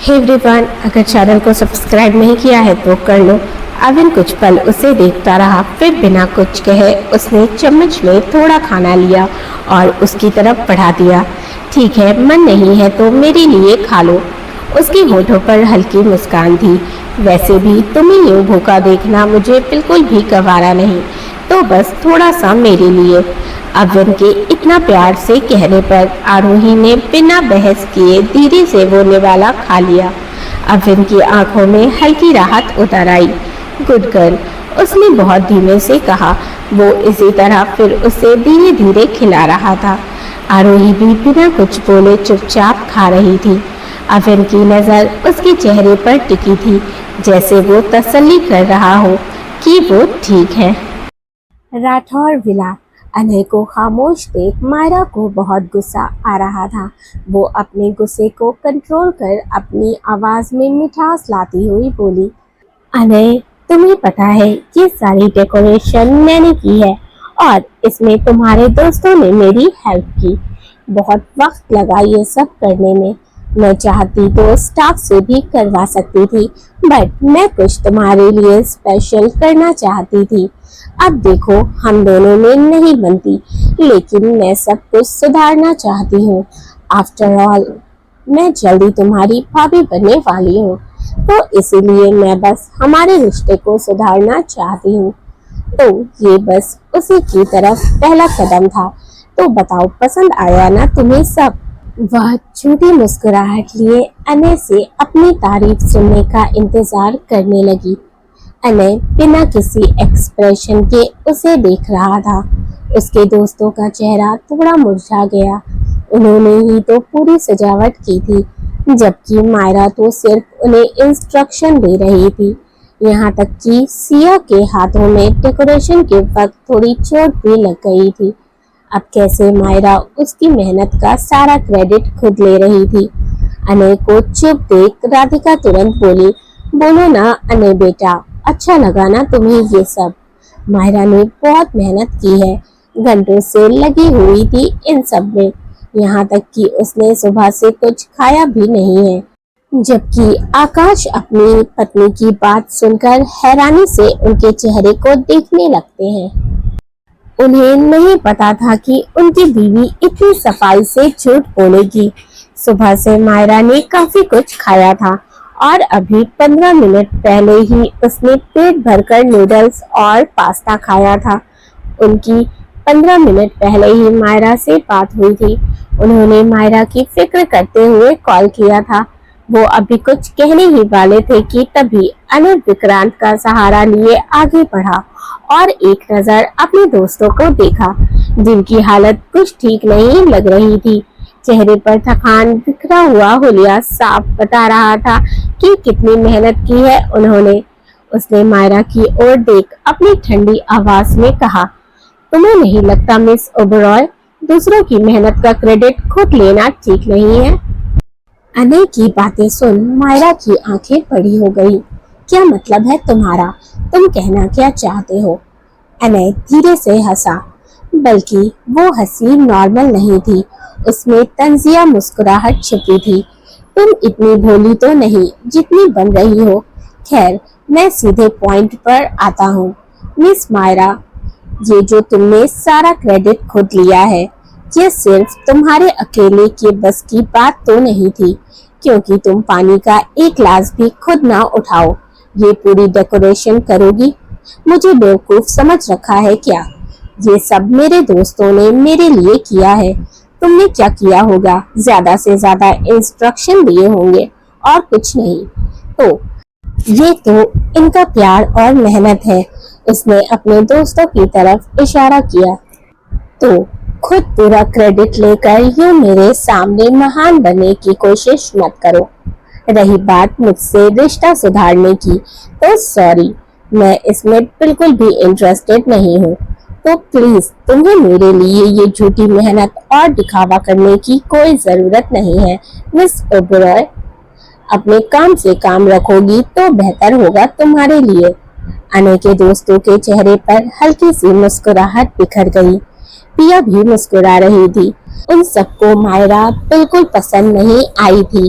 Hey everyone, अगर channel को subscribe नहीं किया है तो कर लो। अविन कुछ पल उसे देखता रहा, फिर बिना कुछ कहे उसने चम्मच में थोड़ा खाना लिया और उसकी तरफ बढ़ा दिया। ठीक है, मन नहीं है तो मेरे लिए खा लो। उसके होठों पर हल्की मुस्कान थी। वैसे भी तुम्हें यूं भूखा देखना मुझे बिल्कुल भी गवारा नहीं, तो बस थोड़ा सा मेरे लिए। अविन के इतना प्यार से कहने पर आरोही ने बिना बहस किए धीरे से वो निवाला खा लिया। अविन की आंखों में हल्की राहत उतर आई। गुड गर्ल, उसने बहुत धीमे से कहा। वो इसी तरह फिर उसे धीरे धीरे खिला रहा था। आरोही भी बिना कुछ बोले चुपचाप खा रही थी। अविन की नजर उसके चेहरे पर टिकी थी, जैसे वो तसल्ली कर रहा हो कि वो ठीक है। राठौर विला। अनय को खामोश देख मायरा को बहुत गुस्सा आ रहा था। वो अपने गुस्से को कंट्रोल कर अपनी आवाज में मिठास लाती हुई बोली, अनय, तुम्हें पता है ये सारी डेकोरेशन मैंने की है और इसमें तुम्हारे दोस्तों ने मेरी हेल्प की। बहुत वक्त लगा ये सब करने में। मैं चाहती तो स्टाफ से भी करवा सकती थी, बट मैं कुछ तुम्हारे लिए स्पेशल करना चाहती थी। अब देखो, हम दोनों में नहीं बनती, लेकिन मैं सब कुछ सुधारना चाहती हूँ। आफ्टर ऑल, मैं जल्दी तुम्हारी भाभी बनने वाली हूँ, तो इसीलिए मैं बस हमारे रिश्ते को सुधारना चाहती हूँ। तो ये बस उसी की तरफ पहला कदम था। तो बताओ, पसंद आया ना तुम्हें सब? वह छोटी मुस्कुराहट लिए अनय से अपनी तारीफ सुनने का इंतजार करने लगी। अनय बिना किसी एक्सप्रेशन के उसे देख रहा था। उसके दोस्तों का चेहरा थोड़ा मुरझा गया। उन्होंने ही तो पूरी सजावट की थी, जबकि मायरा तो सिर्फ उन्हें इंस्ट्रक्शन दे रही थी। यहाँ तक कि सिया के हाथों में डेकोरेशन के वक्त थोड़ी चोट भी लग गई थी। अब कैसे मायरा उसकी मेहनत का सारा क्रेडिट खुद ले रही थी। अनय को चुप देख राधिका तुरंत बोली, बोलो ना अनय बेटा, अच्छा लगा ना तुम्हें ये सब? मायरा ने बहुत मेहनत की है, घंटों से लगी हुई थी इन सब में। यहाँ तक कि उसने सुबह से कुछ खाया भी नहीं है। जबकि आकाश अपनी पत्नी की बात सुनकर हैरानी से उनके चेहरे को देखने लगते हैं। उन्हें नहीं पता था कि उनकी बीवी इतनी सफाई से झूठ बोलेगी। सुबह से मायरा ने काफी कुछ खाया था और अभी 15 मिनट पहले ही उसने पेट भरकर नूडल्स और पास्ता खाया था। उनकी 15 मिनट पहले ही मायरा से बात हुई थी। उन्होंने मायरा की फिक्र करते हुए कॉल किया था। वो अभी कुछ कहने ही वाले थे कि तभी अनिल विक्रांत का सहारा लिए आगे बढ़ा और एक नजर अपने दोस्तों को देखा, जिनकी हालत कुछ ठीक नहीं लग रही थी। चेहरे पर थकान, बिखरा हुआ हुलिया साफ बता रहा था कि कितनी मेहनत की है उन्होंने। उसने मायरा की ओर देख अपनी ठंडी आवाज में कहा, तुम्हें नहीं लगता मिस ओबरॉय, दूसरों की मेहनत का क्रेडिट खुद लेना ठीक नहीं है? अनय की बातें सुन मायरा की आंखें बड़ी हो गई। क्या मतलब है तुम्हारा? तुम कहना क्या चाहते हो? अनय धीरे से हंसा, बल्कि वो हंसी नॉर्मल नहीं थी, उसमें तंजिया मुस्कुराहट छिपी थी। तुम इतनी भोली तो नहीं जितनी बन रही हो। खैर, मैं सीधे पॉइंट पर आता हूँ। मिस मायरा, ये जो तुमने सारा क्रेडिट खुद लिया है, ये सिर्फ तुम्हारे अकेले के बस की बात तो नहीं थी, क्योंकि तुम पानी का एक ग्लास भी खुद ना उठाओ, ये पूरी डेकोरेशन करोगी? मुझे बेवकूफ समझ रखा है क्या? ये सब मेरे दोस्तों ने मेरे लिए किया है। तुमने क्या किया होगा? ज्यादा से ज्यादा इंस्ट्रक्शन दिए होंगे और कुछ नहीं। तो ये तो इनका प्यार और मेहनत है। उसने अपने दोस्तों की तरफ इशारा किया। तो खुद पूरा क्रेडिट लेकर यूं मेरे सामने महान बनने की कोशिश मत करो। रही बात मुझसे रिश्ता सुधारने की, तो सॉरी, मैं इसमें बिल्कुल भी इंटरेस्टेड नहीं हूँ। तो प्लीज, तुम्हें मेरे लिए ये झूठी मेहनत और दिखावा करने की कोई जरूरत नहीं है। मिस ओबरॉय, अपने काम से काम रखोगी तो बेहतर होगा तुम्हारे लिए। अनय के दोस्तों के चेहरे पर हल्की सी मुस्कुराहट बिखर गई। पिया भी मुस्कुरा रही थी। उन सबको मायरा बिल्कुल पसंद नहीं आई थी।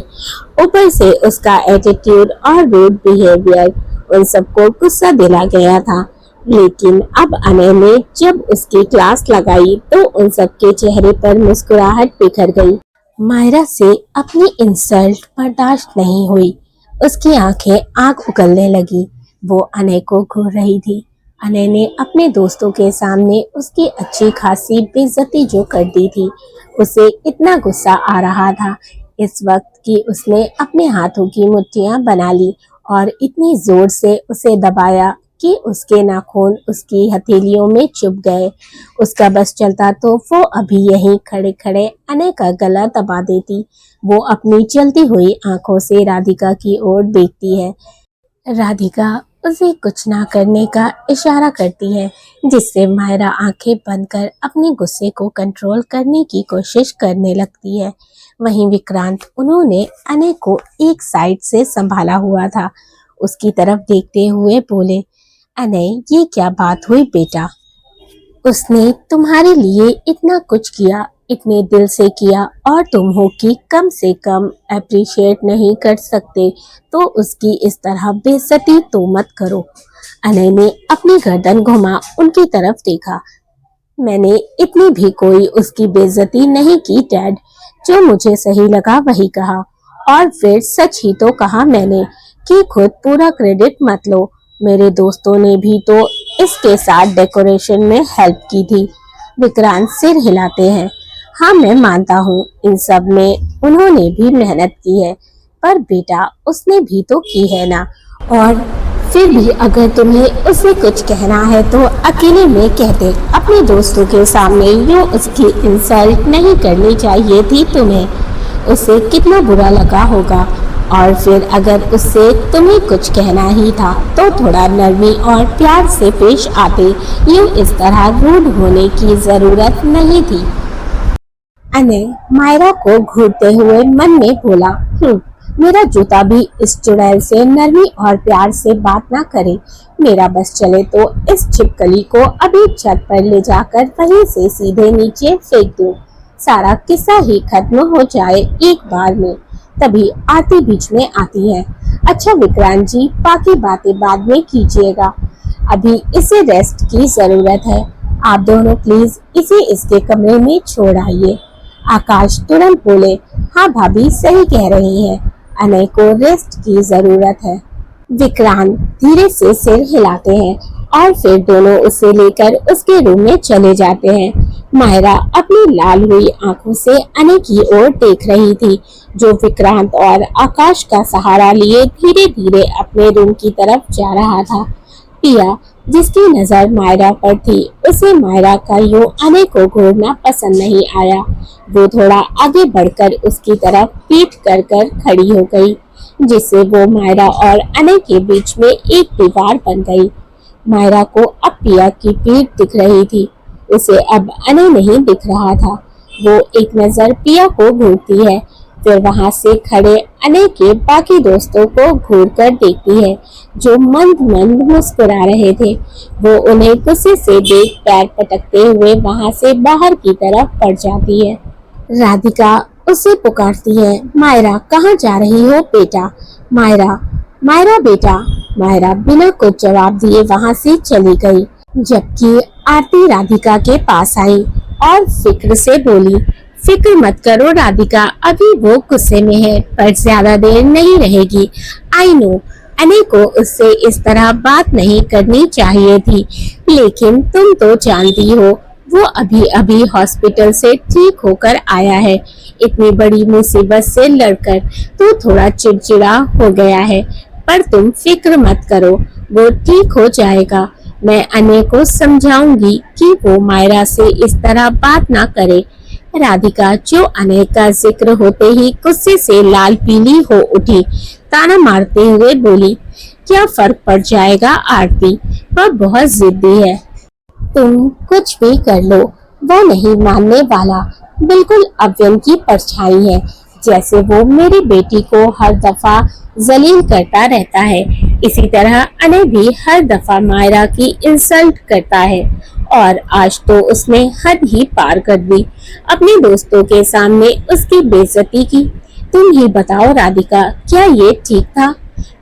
ऊपर से उसका एटीट्यूड और रूड बिहेवियर उन सबको गुस्सा दिला गया था। लेकिन अब अनय ने जब उसकी क्लास लगाई तो उन सबके चेहरे पर मुस्कुराहट बिखर गई। मायरा से अपनी इंसल्ट बर्दाश्त नहीं हुई। उसकी आंखें आग उगलने लगी। वो अनय को घूर रही थी। अनय ने अपने दोस्तों के सामने उसकी अच्छी खासी बेइज्जती जो कर दी थी, उसे इतना गुस्सा आ रहा था इस वक्त कि उसने अपने हाथों की मुट्ठियां बना ली और इतनी जोर से उसे दबाया कि उसके नाखून उसकी हथेलियों में चुभ गए। उसका बस चलता तो वो अभी यहीं खड़े खड़े अनय का गला दबा देती। वो अपनी चलती हुई आंखों से राधिका की ओर देखती है। राधिका उसे कुछ ना करने का इशारा करती है, जिससे मायरा आंखें बंद कर अपने गुस्से को कंट्रोल करने की कोशिश करने लगती है। वहीं विक्रांत, उन्होंने अनय को एक साइड से संभाला हुआ था। उसकी तरफ देखते हुए बोले, अनय, ये क्या बात हुई बेटा? उसने तुम्हारे लिए इतना कुछ किया, इतने दिल से किया, और तुम हो कि कम से कम अप्रिशिएट नहीं कर सकते, तो उसकी इस तरह बेइज्जती तो मत करो। अनय ने अपनी गर्दन घुमा उनकी तरफ देखा। मैंने इतनी भी कोई उसकी बेइज्जती नहीं की डैड। जो मुझे सही लगा वही कहा, और फिर सच ही तो कहा मैंने कि खुद पूरा क्रेडिट मत लो। मेरे दोस्तों ने भी तो इसके साथ डेकोरेशन में हेल्प की थी। विक्रांत सिर हिलाते हैं। हाँ, मैं मानता हूँ इन सब में उन्होंने भी मेहनत की है, पर बेटा उसने भी तो की है ना। और फिर भी अगर तुम्हें उसे कुछ कहना है तो अकेले में कहते। अपने दोस्तों के सामने यूं उसकी इंसल्ट नहीं करनी चाहिए थी तुम्हें। उसे कितना बुरा लगा होगा। और फिर अगर उससे तुम्हें कुछ कहना ही था तो थोड़ा नरमी और प्यार से पेश आते। यूं इस तरह रूड होने की जरूरत नहीं थी। अनय मायरा को घूरते हुए मन में बोला, मेरा जूता भी इस चुड़ैल से नरमी और प्यार से बात ना करे। मेरा बस चले तो इस छिपकली को अभी छत पर ले जाकर वहीं से सीधे नीचे फेंक दूं। सारा किस्सा ही खत्म हो जाए एक बार में। तभी आरती बीच में आती है। अच्छा विक्रांत जी, बाकी बातें बाद में कीजिएगा, अभी इसे रेस्ट की जरूरत है। आप दोनों प्लीज इसे इसके कमरे में छोड़ आइए। आकाश तुरंत बोले, हाँ भाभी, सही कह रही हैं, अनय को रेस्ट की जरूरत है। विक्रांत धीरे से सिर हिलाते हैं और फिर दोनों उसे लेकर उसके रूम में चले जाते हैं। मायरा अपनी लाल हुई आंखों से अनय की ओर देख रही थी, जो विक्रांत और आकाश का सहारा लिए धीरे धीरे अपने रूम की तरफ जा रहा था। पिया, जिसकी नजर मायरा पर थी, उसे मायरा का यूं अनय को घूरना पसंद नहीं आया। वो थोड़ा आगे बढ़कर उसकी तरफ पीठ कर कर खड़ी हो गई, जिससे वो मायरा और अनय के बीच में एक दीवार बन गई। मायरा को अब पिया की पीठ दिख रही थी, उसे अब अनय नहीं दिख रहा था। वो एक नजर पिया को घूरती है, फिर वहां से खड़े अनय के बाकी दोस्तों को घूर कर देखती है, जो मंद मंद मुस्कुरा रहे थे। वो उन्हें गुस्से से देख पैर पटकते हुए वहां से बाहर की तरफ पड़ जाती है। राधिका उसे पुकारती है, मायरा कहाँ जा रही हो बेटा? मायरा, मायरा बेटा। मायरा बिना कुछ जवाब दिए वहां से चली गई, जबकि आरती राधिका के पास आई और फिक्र से बोली, फिक्र मत करो राधिका, अभी वो गुस्से में है, पर ज्यादा देर नहीं रहेगी। आई नो, अनय को उससे इस तरह बात नहीं करनी चाहिए थी, लेकिन तुम तो जानती हो वो अभी अभी हॉस्पिटल से ठीक होकर आया है। इतनी बड़ी मुसीबत से लड़कर तो थोड़ा चिड़चिड़ा हो गया है, पर तुम फिक्र मत करो, वो ठीक हो जाएगा। मैं अनय को समझाऊंगी कि वो मायरा से इस तरह बात ना करे। राधिका, जो अनय का जिक्र होते ही गुस्से से लाल पीली हो उठी, ताना मारते हुए बोली, क्या फर्क पड़ जाएगा आरती, वह बहुत जिद्दी है, तुम कुछ भी कर लो, वो नहीं मानने वाला। बिल्कुल अव्यन की परछाई है, जैसे वो मेरी बेटी को हर दफा जलील करता रहता है, इसी तरह अनय भी हर दफा मायरा की इंसल्ट करता है। और आज तो उसने हद ही पार कर दी। अपने दोस्तों के सामने उसकी बेइज्जती की। तुम ही बताओ राधिका, क्या ये ठीक था?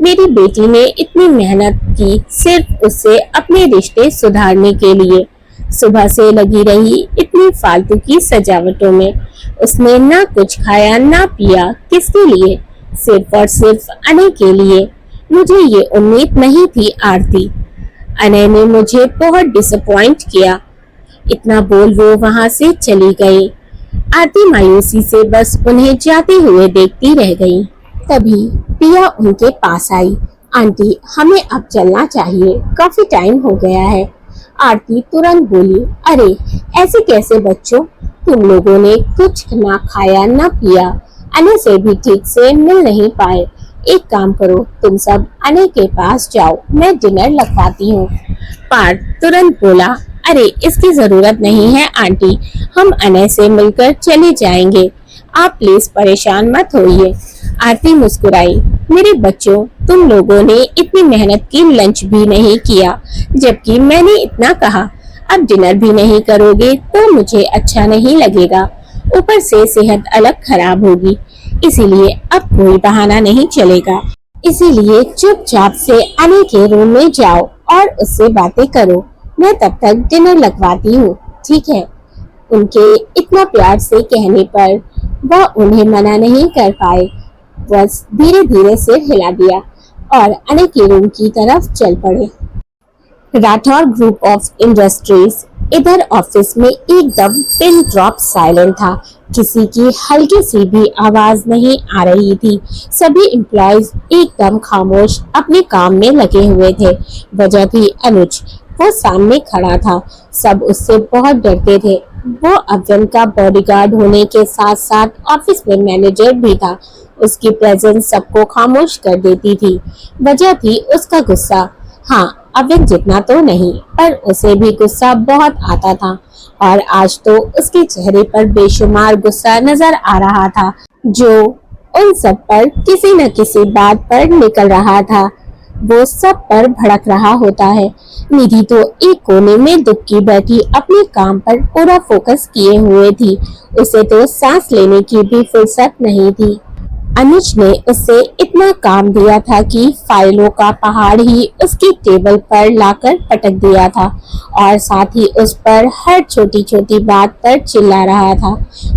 मेरी बेटी ने इतनी मेहनत की सिर्फ उससे अपने रिश्ते सुधारने के लिए। सुबह से लगी रही इतनी फालतू की सजावटों में। उसने ना कुछ खाया ना पिया। किसके लिए? सिर्फ और सिर्फ अनय के लिए। मुझे ये उम्मीद नहीं थी आरती। अनय ने मुझे बहुत डिसअपॉइंट किया। इतना बोल वो वहां से चली गई। आरती मायूसी से बस उन्हें जाते हुए देखती रह गई। तभी पिया उनके पास आई। आंटी, हमें अब चलना चाहिए, काफी टाइम हो गया है। आरती तुरंत बोली, अरे ऐसे कैसे बच्चों, तुम लोगों ने कुछ ना खाया ना पिया, अनय से भी ठीक से मिल नहीं पाए। एक काम करो, तुम सब अनय के पास जाओ, मैं डिनर लगवाती हूँ। पार्थ तुरंत बोला, अरे इसकी जरूरत नहीं है आंटी, हम अनय से मिलकर चले जाएंगे, आप प्लीज परेशान मत होइए। आरती मुस्कुराई, मेरे बच्चों, तुम लोगों ने इतनी मेहनत की लंच भी नहीं किया, जबकि मैंने इतना कहा। अब डिनर भी नहीं करोगे तो मुझे अच्छा नहीं लगेगा, ऊपर से सेहत अलग खराब होगी, इसीलिए अब कोई बहाना नहीं चलेगा। इसीलिए चुपचाप से अनय के रूम में जाओ और उससे बातें करो, मैं तब तक डिनर लगवाती हूँ, ठीक है? उनके इतना प्यार से कहने पर वह उन्हें मना नहीं कर पाए। बस धीरे धीरे सिर हिला दिया और अनय के रूम की तरफ चल पड़े। Rathore group of industries. इधर ऑफिस में एकदम पिन ड्रॉप साइलेंट था। किसी की हल्की सी भी आवाज नहीं आ रही थी। सभी एम्प्लॉयज एकदम खामोश अपने काम में लगे हुए थे। वजह थी अनुज। वो सामने खड़ा था। सब उससे बहुत डरते थे। वो अव्यन का बॉडीगार्ड होने के साथ साथ ऑफिस में मैनेजर भी था। उसकी प्रेजेंस सबको खामोश कर देती थी। वजह थी उसका गुस्सा। हाँ, अव्यन जितना तो नहीं, पर उसे भी गुस्सा बहुत आता था और आज तो उसके चेहरे पर बेशुमार गुस्सा नजर आ रहा था, जो उन सब पर किसी न किसी बात पर निकल रहा था। वो सब पर भड़क रहा होता है। निधि तो एक कोने में दुबकी बैठी अपने काम पर पूरा फोकस किए हुए थी। उसे तो सांस लेने की भी फुर्सत नहीं थी। अनुज ने उसे इतना काम दिया था कि फाइलों का पहाड़ ही उसकी टेबल पर लाकर पटक दिया था और साथ ही उस पर हर छोटी छोटी बात पर चिल्ला रहा था।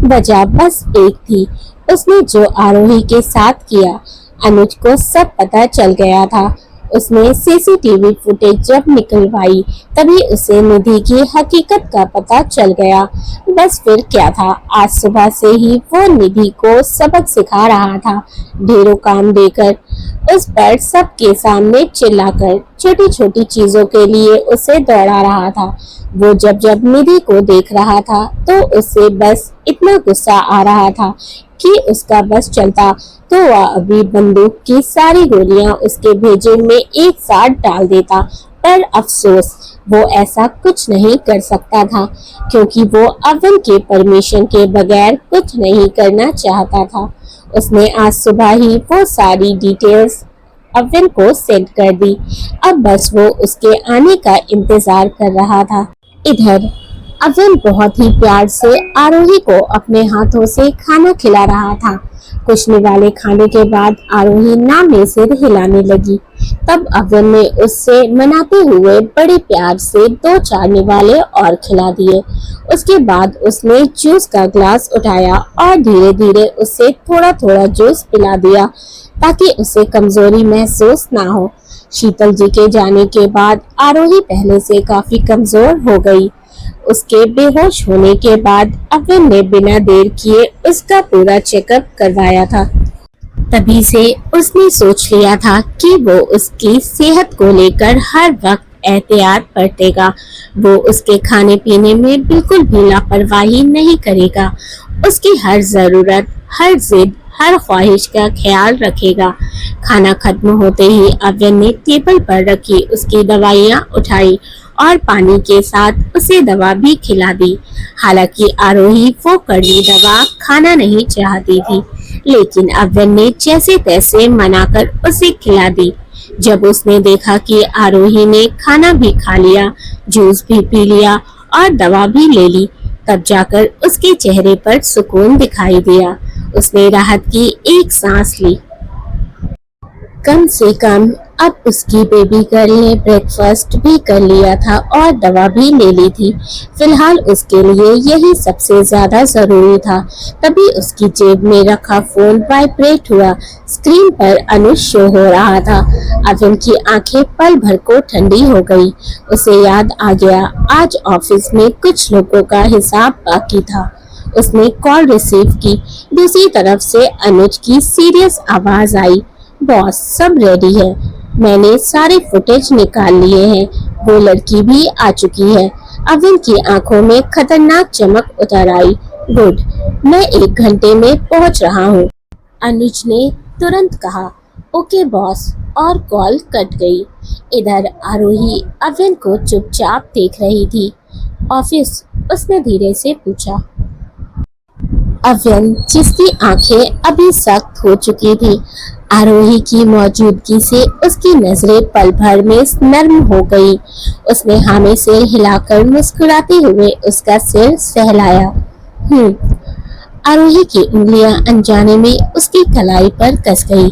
वजह बस एक थी, उसने जो आरोही के साथ किया। अनुज को सब पता चल गया था। उसने सीसीटीवी फुटेज जब निकलवाई तभी उसे निधि की हकीकत का पता चल गया। बस फिर क्या था, आज सुबह से ही वो निधि को सबक सिखा रहा था। ढेरों काम देकर, उस पर सबके सामने चिल्लाकर, छोटी छोटी चीजों के लिए उसे दौड़ा रहा था। वो जब जब निधि को देख रहा था तो उसे बस इतना गुस्सा आ रहा था कि उसका बस चलता तो वह अभी बंदूक की सारी गोलियां उसके भेजे में एक साथ डाल देता। पर अफसोस, वो ऐसा कुछ नहीं कर सकता था क्योंकि वो अव्यन के परमिशन के बगैर कुछ नहीं करना चाहता था। उसने आज सुबह ही वो सारी डिटेल्स अव्यन को सेंड कर दी। अब बस वो उसके आने का इंतजार कर रहा था। इधर अव्यन बहुत ही प्यार से आरोही को अपने हाथों से खाना खिला रहा था। कुछ निवाले खाने के बाद आरोही नाम में सिर हिलाने लगी। तब अव्यन ने उससे मनाते हुए बड़े प्यार से 2-4 निवाले और खिला दिए। उसके बाद उसने जूस का ग्लास उठाया और धीरे धीरे उसे थोड़ा थोड़ा जूस पिला दिया ताकि उसे कमजोरी महसूस ना हो। शीतल जी के जाने के बाद आरोही पहले से काफी कमजोर हो गई। उसके बेहोश होने के बाद अव्यन ने बिना देर किए उसका पूरा चेकअप करवाया था। तभी से उसने सोच लिया था कि वो उसकी सेहत को लेकर हर वक्त एहतियात बरतेगा। वो उसके खाने पीने में बिल्कुल भी लापरवाही नहीं करेगा। उसकी हर जरूरत, हर जिद, हर ख्वाहिश का ख्याल रखेगा। खाना खत्म होते ही अव्यन ने टेबल पर रखी उसकी दवाइयाँ उठाई और पानी के साथ उसे दवा भी खिला दी। हालांकि आरोही वो कड़वी दवा खाना नहीं चाहती थी, लेकिन अव्यन ने जैसे तैसे मनाकर उसे खिला दी। जब उसने देखा कि आरोही ने खाना भी खा लिया, जूस भी पी लिया और दवा भी ले ली। तब जाकर उसके चेहरे पर सुकून दिखाई दिया। उसने राहत की एक सांस ली। कम से कम अब उसकी बेबी गर्ल ने ब्रेकफास्ट भी कर लिया था और दवा भी ले ली थी। फिलहाल उसके लिए यही सबसे ज्यादा जरूरी था। तभी उसकी जेब में रखा फोन वाइब्रेट हुआ। स्क्रीन पर अनुज शो हो रहा था। अविन की आंखें पल भर को ठंडी हो गई। उसे याद आ गया, आज ऑफिस में कुछ लोगों का हिसाब बाकी था। उसने कॉल रिसीव की। दूसरी तरफ से अनुज की सीरियस आवाज आई, बॉस सब रेडी है, मैंने सारे फुटेज निकाल लिए हैं, वो लड़की भी आ चुकी है। अविन की आंखों में खतरनाक चमक उतर आई। गुड, मैं 1 घंटे में पहुंच रहा हूँ, अनुज ने तुरंत कहा। ओके बॉस, और कॉल कट गई। इधर आरोही अविन को चुपचाप देख रही थी। ऑफिस, उसने धीरे से पूछा। अविन, जिसकी आंखें अभी सख्त हो चुकी थी, आरोही की मौजूदगी से उसकी नजरें पल भर में नर्म हो गई। उसने हाँ में सिर हिलाकर मुस्कुराते हुए उसका सिर सहलाया। आरोही की उंगलियां अनजाने में उसकी कलाई पर कस गई।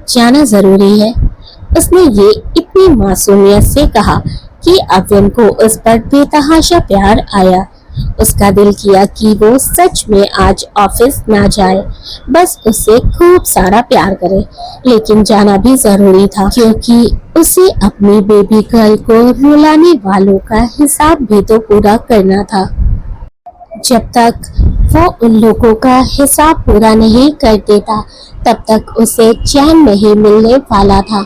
जाना जरूरी है, उसने ये इतनी मासूमियत से कहा कि अविन को उस पर बेतहाशा प्यार आया। उसका दिल किया कि वो सच में आज ऑफिस ना जाए, बस उससे खूब सारा प्यार करे। लेकिन जाना भी जरूरी था, क्योंकि उसे अपनी बेबी गर्ल को रुलाने वालों का हिसाब भी तो पूरा करना था। जब तक वो उन लोगों का हिसाब पूरा नहीं कर देता, तब तक उसे चैन नहीं मिलने वाला था।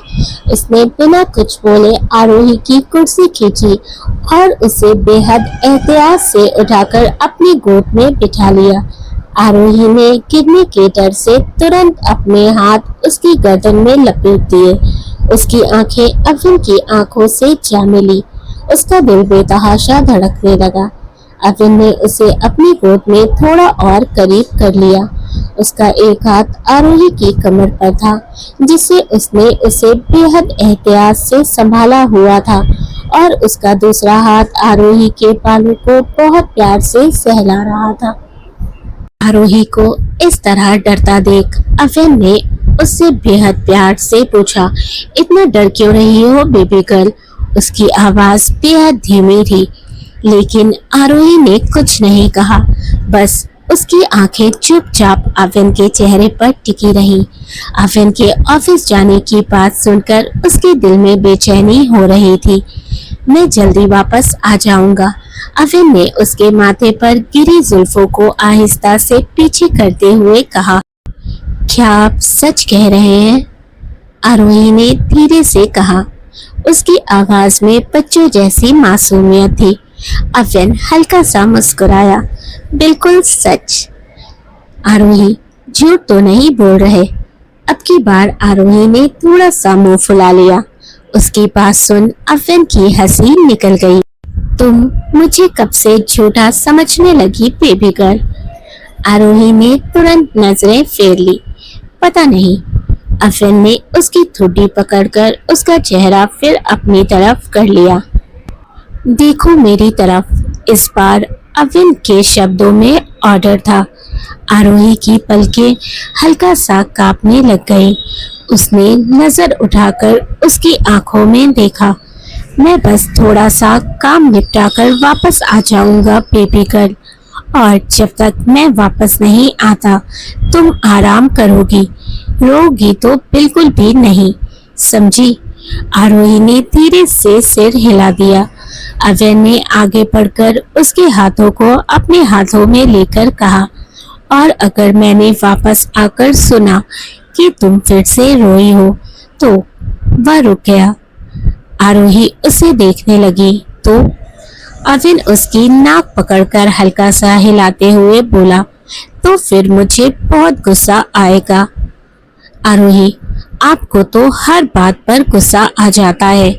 उसने बिना कुछ बोले आरोही की कुर्सी खींची और उसे बेहद एहतियात से उठाकर अपनी गोद में बिठा लिया। आरोही ने गिरने के डर से तुरंत अपने हाथ उसकी गर्दन में लपेट दिए। उसकी आंखें अविन की आंखों से जा मिली। उसका दिल बेतहाशा धड़कने लगा। अविन ने उसे अपनी गोद में थोड़ा और करीब कर लिया। उसका एक हाथ आरोही की कमर पर था, जिसे उसने उसे बेहद एहतियात से संभाला हुआ था, और उसका दूसरा हाथ आरोही के बालों को बहुत प्यार से सहला रहा था। आरोही को इस तरह डरता देख अविन ने उससे बेहद प्यार से पूछा, इतना डर क्यों रही हो बेबी गर्ल? उसकी आवाज बेहद धीमी थी, लेकिन आरोही ने कुछ नहीं कहा। बस उसकी आंखें चुपचाप अविन के चेहरे पर टिकी रहीं। अविन के ऑफिस जाने की बात सुनकर उसके दिल में बेचैनी हो रही थी। मैं जल्दी वापस आ जाऊंगा, अविन ने उसके माथे पर गिरी जुल्फों को आहिस्ता से पीछे करते हुए कहा। क्या आप सच कह रहे हैं? आरोही ने धीरे से कहा। उसकी आवाज में बच्चों जैसी मासूमियत थी। अविन हल्का सा मुस्कुराया। बिल्कुल सच। आरोही, झूठ तो नहीं बोल रहे? अब की बार आरोही ने थोड़ा सा मुंह फुला लिया। उसकी बात सुन अविन की हंसी निकल गई। तुम मुझे कब से झूठा समझने लगी बेबी गर्ल? आरोही ने तुरंत नजरें फेर ली। पता नहीं। अविन ने उसकी ठुड्डी पकड़कर उसका चेहरा फिर अपनी तरफ कर लिया। देखो मेरी तरफ। इस बार अविन के शब्दों में ऑर्डर था। आरोही की पलकें हल्का सा कांपने लग गई। उसने नजर उठाकर उसकी आंखों में देखा। मैं बस थोड़ा सा काम निपटाकर वापस आ जाऊंगा बेबी गर्ल, और जब तक मैं वापस नहीं आता तुम आराम करोगी, रोगी तो बिल्कुल भी नहीं, समझी? आरोही ने धीरे से सिर हिला दिया। अविन ने आगे बढ़कर उसके हाथों को अपने हाथों में लेकर कहा, और अगर मैंने वापस आकर सुना कि तुम फिर से रोई हो तो? वह रुक गया। आरोही उसे देखने लगी तो अविन उसकी नाक पकड़कर हल्का सा हिलाते हुए बोला, तो फिर मुझे बहुत गुस्सा आएगा। आरोही, आपको तो हर बात पर गुस्सा आ जाता है।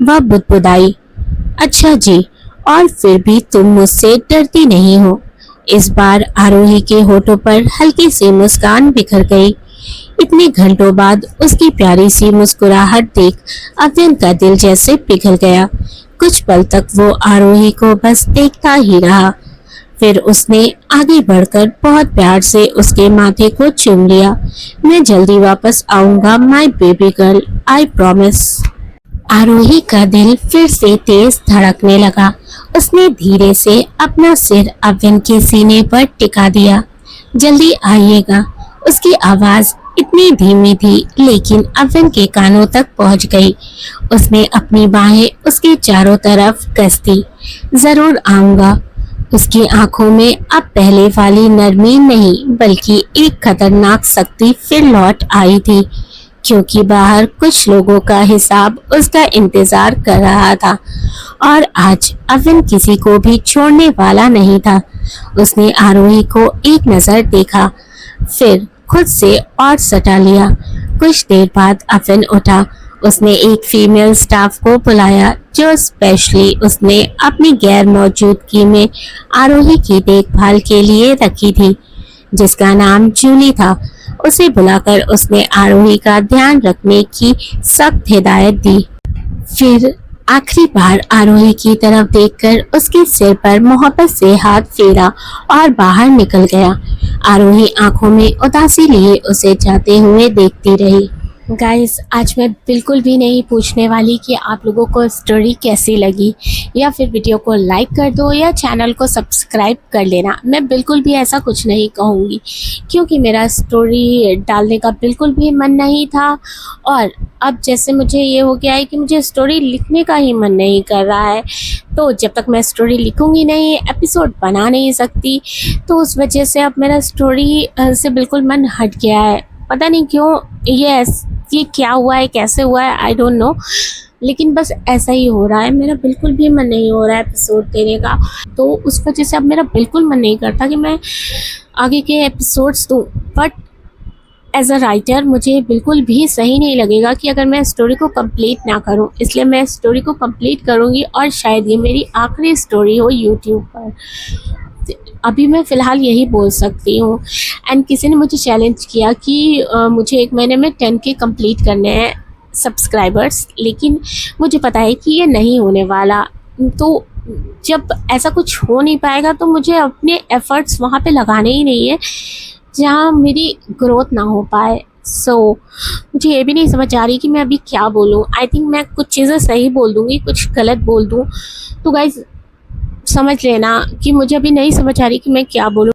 वह बुदबुदाई। अच्छा जी, और फिर भी तुम मुझसे डरती नहीं हो? इस बार आरोही के होठों पर हल्की सी मुस्कान बिखर गई। इतने घंटों बाद उसकी प्यारी सी मुस्कुराहट देख अविन का दिल जैसे पिघल गया। कुछ पल तक वो आरोही को बस देखता ही रहा। फिर उसने आगे बढ़कर बहुत प्यार से उसके माथे को चूम लिया। मैं जल्दी वापस आऊंगा my baby girl, I promise. Aarohi का दिल फिर से तेज धड़कने लगा। उसने धीरे से अपना सिर अविन के सीने पर टिका दिया। जल्दी आइएगा। उसकी आवाज इतनी धीमी थी लेकिन अविन के कानों तक पहुंच गई। उसने अपनी बाहें उसके चारों तरफ कस दी। जरूर आऊंगा। उसकी आंखों में अब पहले वाली नरमी नहीं बल्कि एक खतरनाक शक्ति फिर लौट आई थी, क्योंकि बाहर कुछ लोगों का हिसाब उसका इंतजार कर रहा था और आज अविन किसी को भी छोड़ने वाला नहीं था। उसने आरोही को एक नजर देखा, फिर खुद से और सटा लिया। कुछ देर बाद अविन उठा। उसने एक फीमेल स्टाफ को बुलाया जो स्पेशली उसने अपनी गैर मौजूदगी में आरोही की देखभाल के लिए रखी थी, जिसका नाम जूली था। उसे बुलाकर उसने आरोही का ध्यान रखने की सख्त हिदायत दी। फिर आखिरी बार आरोही की तरफ देखकर उसके सिर पर मोहब्बत से हाथ फेरा और बाहर निकल गया। आरोही आंखों में उदासी लिए उसे जाते हुए देखती रही। गाइस, आज मैं बिल्कुल भी नहीं पूछने वाली कि आप लोगों को स्टोरी कैसी लगी, या फिर वीडियो को लाइक कर दो या चैनल को सब्सक्राइब कर लेना। मैं बिल्कुल भी ऐसा कुछ नहीं कहूँगी, क्योंकि मेरा स्टोरी डालने का बिल्कुल भी मन नहीं था। और अब जैसे मुझे ये हो गया है कि मुझे स्टोरी लिखने का ही मन नहीं कर रहा है, तो जब तक मैं स्टोरी लिखूँगी नहीं, एपिसोड बना नहीं सकती, तो उस वजह से अब मेरा स्टोरी से बिल्कुल मन हट गया है। पता नहीं क्यों ये क्या हुआ है, कैसे हुआ है, आई डोंट नो, लेकिन बस ऐसा ही हो रहा है। मेरा बिल्कुल भी मन नहीं हो रहा है एपिसोड देने का, तो उस वजह से अब मेरा बिल्कुल मन नहीं करता कि मैं आगे के एपिसोड्स दूँ। बट एज अ राइटर मुझे बिल्कुल भी सही नहीं लगेगा कि अगर मैं स्टोरी को कंप्लीट ना करूं, इसलिए मैं स्टोरी को कंप्लीट करूंगी और शायद ये मेरी आखिरी स्टोरी हो यूट्यूब पर। अभी मैं फ़िलहाल यही बोल सकती हूँ। एंड किसी ने मुझे चैलेंज किया कि मुझे 1 महीने में 10K कंप्लीट करने हैं सब्सक्राइबर्स, लेकिन मुझे पता है कि ये नहीं होने वाला। तो जब ऐसा कुछ हो नहीं पाएगा तो मुझे अपने एफ़र्ट्स वहाँ पे लगाने ही नहीं है जहाँ मेरी ग्रोथ ना हो पाए। मुझे ये भी नहीं समझ आ रही कि मैं अभी क्या बोलूँ। आई थिंक मैं कुछ चीज़ें सही बोल दूँगी, कुछ गलत बोल दूँ। तो गाइज़ समझ लेना कि मुझे अभी नहीं समझ आ रही कि मैं क्या बोलूँ।